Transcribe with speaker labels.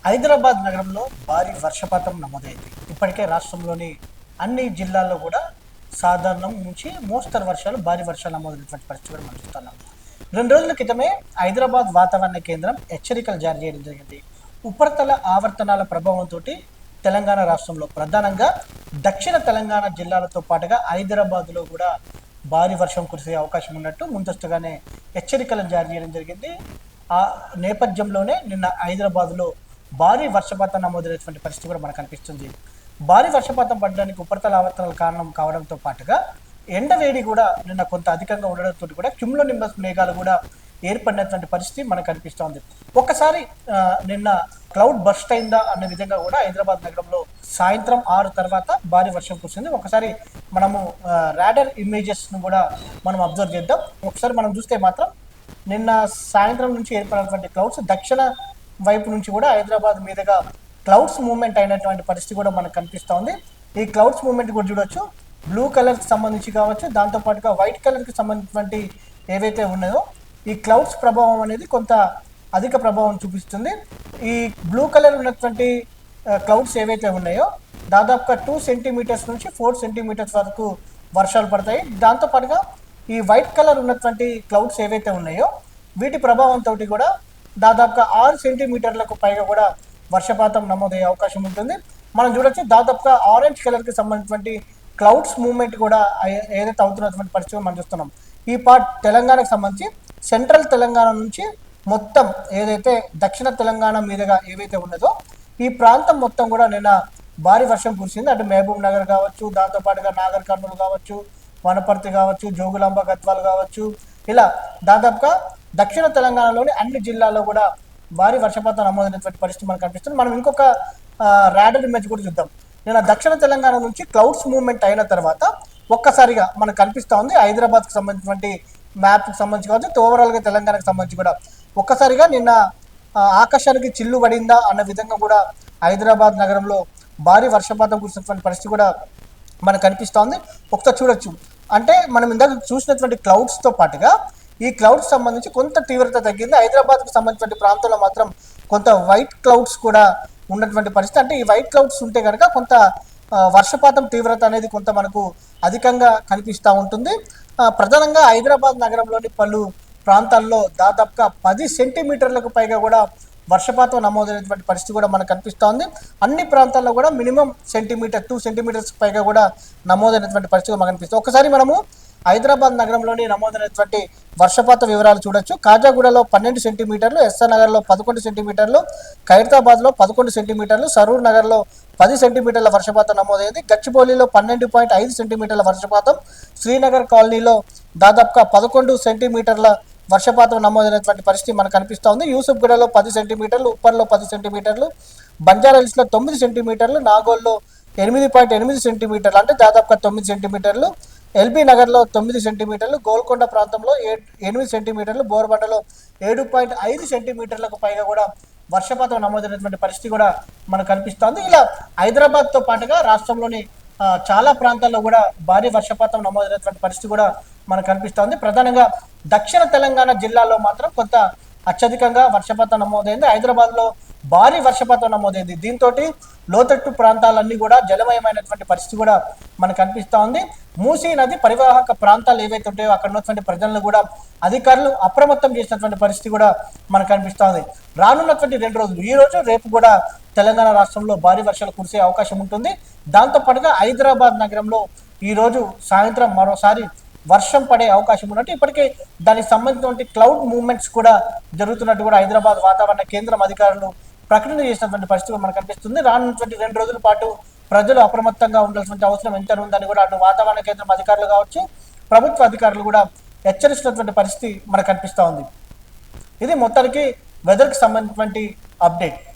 Speaker 1: హైదరాబాద్ నగరంలో భారీ వర్షపాతం నమోదైంది. ఇప్పటికే రాష్ట్రంలోని అన్ని జిల్లాల్లో కూడా సాధారణం నుంచి మోస్తరు వర్షాలు, భారీ వర్షాలు నమోదైనటువంటి పరిస్థితి కూడా మనం చూస్తున్నాం. 2 రోజుల క్రితమే హైదరాబాద్ వాతావరణ కేంద్రం హెచ్చరికలు జారీ చేయడం జరిగింది. ఉపరితల ఆవర్తనాల ప్రభావంతో తెలంగాణ రాష్ట్రంలో ప్రధానంగా దక్షిణ తెలంగాణ జిల్లాలతో పాటుగా హైదరాబాద్లో కూడా భారీ వర్షం కురిసే అవకాశం ఉన్నట్టు ముందస్తుగానే హెచ్చరికలను జారీ చేయడం జరిగింది. ఆ నేపథ్యంలోనే నిన్న హైదరాబాద్లో భారీ వర్షపాతం నమోదైనటువంటి పరిస్థితి కూడా మనకు కనిపిస్తుంది. భారీ వర్షపాతం పడడానికి ఉపరితల ఆవర్తనాలు కారణం కావడంతో పాటుగా ఎండవేడి కూడా నిన్న కొంత అధికంగా ఉండడంతో కూడా క్యుములో నింబస్ మేఘాలు కూడా ఏర్పడినటువంటి పరిస్థితి మనకు కనిపిస్తోంది. ఒక్కసారి నిన్న క్లౌడ్ బస్ట్ అయిందా అన్న విధంగా కూడా హైదరాబాద్ నగరంలో సాయంత్రం 6 తర్వాత భారీ వర్షం కురిసింది. ఒకసారి మనము రాడర్ ఇమేజెస్ను కూడా మనం అబ్జర్వ్ చేద్దాం. ఒకసారి మనం చూస్తే మాత్రం నిన్న సాయంత్రం నుంచి ఏర్పడినటువంటి క్లౌడ్స్ దక్షిణ వైపు నుంచి కూడా హైదరాబాద్ మీదుగా క్లౌడ్స్ మూవ్మెంట్ అయినటువంటి పరిస్థితి కూడా మనకు కనిపిస్తూ ఉంది. ఈ క్లౌడ్స్ మూవ్మెంట్ కూడా చూడొచ్చు, బ్లూ కలర్కి సంబంధించి కావచ్చు, దాంతోపాటుగా వైట్ కలర్కి సంబంధించినటువంటి ఏవైతే ఉన్నాయో ఈ క్లౌడ్స్ ప్రభావం అనేది కొంత అధిక ప్రభావం చూపిస్తుంది. ఈ బ్లూ కలర్ ఉన్నటువంటి క్లౌడ్స్ ఏవైతే ఉన్నాయో దాదాపుగా 2 సెంటీమీటర్స్ నుంచి 4 సెంటీమీటర్స్ వరకు వర్షాలు పడతాయి. దాంతోపాటుగా ఈ వైట్ కలర్ ఉన్నటువంటి క్లౌడ్స్ ఏవైతే ఉన్నాయో వీటి ప్రభావంతో కూడా దాదాపుగా 6 సెంటీమీటర్లకు పైగా కూడా వర్షపాతం నమోదయ్యే అవకాశం ఉంటుంది. మనం చూడొచ్చు, దాదాపుగా ఆరెంజ్ కలర్కి సంబంధించినటువంటి క్లౌడ్స్ మూవ్మెంట్ కూడా ఏదైతే అవుతున్నటువంటి పరిస్థితి మనం చూస్తున్నాం. ఈ పార్ట్ తెలంగాణకు సంబంధించి సెంట్రల్ తెలంగాణ నుంచి మొత్తం ఏదైతే దక్షిణ తెలంగాణ మీదుగా ఏవైతే ఉన్నదో ఈ ప్రాంతం మొత్తం కూడా నిన్న భారీ వర్షం కురిసింది. అటు మహబూబ్ నగర్ కావచ్చు, దాంతోపాటుగా నాగర్ కర్నూలు కావచ్చు, వనపర్తి కావచ్చు, జోగులాంబ గద్వాల్ కావచ్చు, ఇలా దాదాపుగా దక్షిణ తెలంగాణలోని అన్ని జిల్లాల్లో కూడా భారీ వర్షపాతం నమోదైనటువంటి పరిస్థితి మనకు కనిపిస్తుంది. మనం ఇంకొక రాడర్ ఇమేజ్ కూడా చూద్దాం. నేను దక్షిణ తెలంగాణ నుంచి క్లౌడ్స్ మూవ్మెంట్ అయిన తర్వాత ఒక్కసారిగా మనకు కనిపిస్తూ ఉంది హైదరాబాద్కి సంబంధించినటువంటి మ్యాప్కి సంబంధించి కావచ్చు, ఓవరాల్గా తెలంగాణకు సంబంధించి కూడా ఒక్కసారిగా నిన్న ఆకాశానికి చిల్లు పడిందా అన్న విధంగా కూడా హైదరాబాద్ నగరంలో భారీ వర్షపాతం కురిసినటువంటి పరిస్థితి కూడా మనకు కనిపిస్తోంది. ఒకసారి చూడొచ్చు, అంటే మనం ఇందాక చూసినటువంటి క్లౌడ్స్తో పాటుగా ఈ క్లౌడ్స్ సంబంధించి కొంత తీవ్రత తగ్గింది. హైదరాబాద్కి సంబంధించిన ప్రాంతంలో మాత్రం కొంత వైట్ క్లౌడ్స్ కూడా ఉన్నటువంటి పరిస్థితి. అంటే ఈ వైట్ క్లౌడ్స్ ఉంటే కనుక కొంత వర్షపాతం తీవ్రత అనేది కొంత మనకు అధికంగా కనిపిస్తూ ఉంటుంది. ప్రధానంగా హైదరాబాద్ నగరంలోని పలు ప్రాంతాల్లో దాదాపుగా 10 సెంటీమీటర్లకు పైగా కూడా వర్షపాతం నమోదైనటువంటి పరిస్థితి కూడా మనకు కనిపిస్తోంది. అన్ని ప్రాంతాల్లో కూడా మినిమం 2 సెంటీమీటర్స్ పైగా కూడా నమోదైనటువంటి పరిస్థితి మనకు కనిపిస్తుంది. ఒకసారి మనము హైదరాబాద్ నగరంలోని నమోదైనటువంటి వర్షపాత వివరాలు చూడొచ్చు. కాజాగూడలో 12 సెంటీమీటర్లు, ఎస్ఆర్ నగర్లో 11 సెంటీమీటర్లు, ఖైరతాబాద్లో 11 సెంటీమీటర్లు, సరూర్ నగర్లో 10 సెంటీమీటర్ల వర్షపాతం నమోదైంది. గచ్చిబౌలిలో 12.5 సెంటీమీటర్ల వర్షపాతం, శ్రీనగర్ కాలనీలో దాదాపుగా 11 సెంటీమీటర్ల వర్షపాతం నమోదైనటువంటి పరిస్థితి మనకు కనిపిస్తోంది. యూసుఫ్గూడలో 10 సెంటీమీటర్లు, ఉప్పర్లో 10 సెంటీమీటర్లు, బంజారాహిల్స్లో 9 సెంటీమీటర్లు, నాగోల్లో 8.8 సెంటీమీటర్లు అంటే దాదాపుగా 9 సెంటీమీటర్లు, ఎల్బీ నగర్లో 9 సెంటీమీటర్లు, గోల్కొండ ప్రాంతంలో 8 సెంటీమీటర్లు, బోర్బండలో 7.5 సెంటీమీటర్లకు పైగా కూడా వర్షపాతం నమోదైనటువంటి పరిస్థితి కూడా మనకు కనిపిస్తోంది. ఇలా హైదరాబాద్తో పాటుగా రాష్ట్రంలోని చాలా ప్రాంతాల్లో కూడా భారీ వర్షపాతం నమోదైనటువంటి పరిస్థితి కూడా మనకు కనిపిస్తోంది. ప్రధానంగా దక్షిణ తెలంగాణ జిల్లాలో మాత్రం కొంత అత్యధికంగా వర్షపాతం నమోదైంది. హైదరాబాద్లో భారీ వర్షపాతం నమోదైంది. దీంతో లోతట్టు ప్రాంతాలన్నీ కూడా జలమయమైనటువంటి పరిస్థితి కూడా మనకు కనిపిస్తూ ఉంది. మూసీ నది పరివాహక ప్రాంతాలు ఏవైతే ఉంటాయో అక్కడ ఉన్నటువంటి ప్రజలను కూడా అధికారులు అప్రమత్తం చేసినటువంటి పరిస్థితి కూడా మనకు కనిపిస్తోంది. రానున్నటువంటి 2 రోజులు, ఈ రోజు రేపు కూడా తెలంగాణ రాష్ట్రంలో భారీ వర్షాలు కురిసే అవకాశం ఉంటుంది. దాంతోపాటుగా హైదరాబాద్ నగరంలో ఈరోజు సాయంత్రం మరోసారి వర్షం పడే అవకాశం ఉన్నట్టు ఇప్పటికే దానికి సంబంధించినటువంటి క్లౌడ్ మూవ్మెంట్స్ కూడా జరుగుతున్నట్టు కూడా హైదరాబాద్ వాతావరణ కేంద్రం అధికారులు ప్రకటన చేసినటువంటి పరిస్థితి మనకు కనిపిస్తుంది. రానున్నటువంటి 2 రోజుల పాటు ప్రజలు అప్రమత్తంగా ఉండాల్సిన అవసరం ఎంత ఉందని కూడా అటు వాతావరణ కేంద్రం అధికారులు కావచ్చు, ప్రభుత్వ అధికారులు కూడా హెచ్చరిస్తున్నటువంటి పరిస్థితి మనకు కనిపిస్తూ ఉంది. ఇది మొత్తానికి వెదర్కి సంబంధించినటువంటి అప్డేట్.